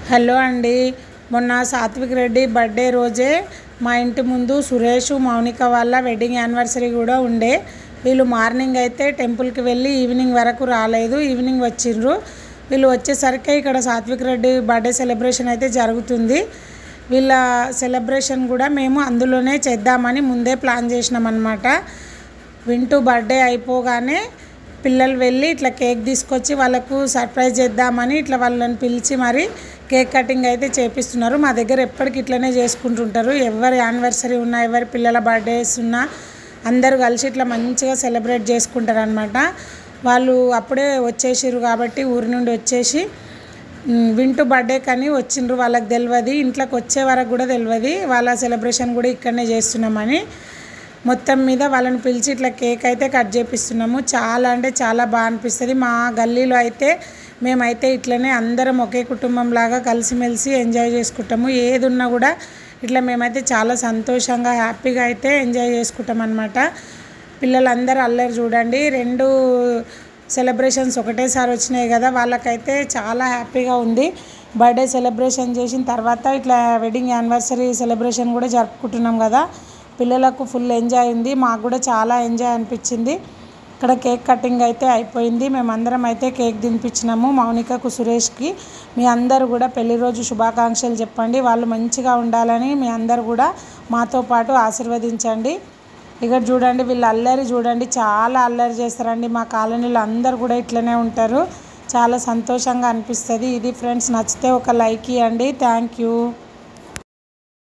Hello అండి. మొన్న Satvik Reddy birthday రోజే మా ఇంటి ముందు సురేష్ మౌనిక వాళ్ళ వెడ్డింగ్ యానివర్సరీ కూడా ఉండే. వీళ్ళు మార్నింగ్ అయితే టెంపుల్కి వెళ్ళి ఈవినింగ్ వరకు రాలేదు. ఈవినింగ్ వచ్చిండ్రు. వీళ్ళు వచ్చేసరికి ఇక్కడ సాత్విక్ రెడ్డి బర్త్డే సెలబ్రేషన్ అయితే జరుగుతుంది. వీళ్ళ సెలబ్రేషన్ కూడా మేము అందులోనే చేద్దామని ముందే ప్లాన్ చేసినాం అన్నమాట. వింటూ బర్త్డే అయిపోగానే పిల్లలు వెళ్ళి ఇట్లా కేక్ తీసుకొచ్చి వాళ్ళకు సర్ప్రైజ్ చేద్దామని ఇట్లా వాళ్ళని పిలిచి మరి కేక్ కటింగ్ అయితే చేపిస్తున్నారు. మా దగ్గర ఎప్పటికి ఇట్లనే చేసుకుంటుంటారు. ఎవరి యానివర్సరీ ఉన్నా, ఎవరి పిల్లల బర్త్డేస్ ఉన్నా అందరూ కలిసి ఇట్లా మంచిగా సెలబ్రేట్ చేసుకుంటారు అనమాట. వాళ్ళు అప్పుడే వచ్చేసిర్రు కాబట్టి ఊరి నుండి వచ్చేసి వింటూ బర్త్డే కానీ వచ్చిండ్రు. వాళ్ళకి తెలియదు, ఇంట్లోకి వచ్చే వరకు కూడా తెలియదు వాళ్ళ సెలబ్రేషన్ కూడా ఇక్కడనే చేస్తున్నామని. మొత్తం మీద వాళ్ళని పిలిచి ఇట్లా కేక్ అయితే కట్ చేపిస్తున్నాము. చాలా అంటే చాలా బాగా అనిపిస్తుంది. మా గల్లీలో అయితే మేమైతే ఇట్లనే అందరం ఒకే కుటుంబం లాగా కలిసిమెలిసి ఎంజాయ్ చేసుకుంటాము. ఏది ఉన్నా కూడా ఇట్లా మేమైతే చాలా సంతోషంగా హ్యాపీగా అయితే ఎంజాయ్ చేసుకుంటాం అన్నమాట. పిల్లలందరూ అల్లరి చూడండి. 2 సెలబ్రేషన్స్ ఒకటేసారి వచ్చినాయి కదా, వాళ్ళకైతే చాలా హ్యాపీగా ఉంది. బర్త్డే సెలబ్రేషన్ చేసిన తర్వాత ఇట్లా వెడ్డింగ్ యానివర్సరీ సెలబ్రేషన్ కూడా జరుపుకుంటున్నాం కదా. పిల్లలకు ఫుల్ ఎంజాయ్ ఉంది. మాకు కూడా చాలా ఎంజాయ్ అనిపించింది. ఇక్కడ కేక్ కటింగ్ అయితే అయిపోయింది. మేమందరం అయితే కేక్ తినిపించినాము మౌనికకు, సురేష్కి. మీ అందరూ కూడా పెళ్లి రోజు శుభాకాంక్షలు చెప్పండి. వాళ్ళు మంచిగా ఉండాలని మీ అందరూ కూడా మాతో పాటు ఆశీర్వదించండి. ఇక్కడ చూడండి, వీళ్ళు అల్లరి చూడండి, చాలా అల్లరి చేస్తారండి. మా కాలనీలో అందరూ కూడా ఇట్లనే ఉంటారు. చాలా సంతోషంగా అనిపిస్తుంది. ఇది ఫ్రెండ్స్, నచ్చితే ఒక లైక్ ఇవ్వండి. Thank you.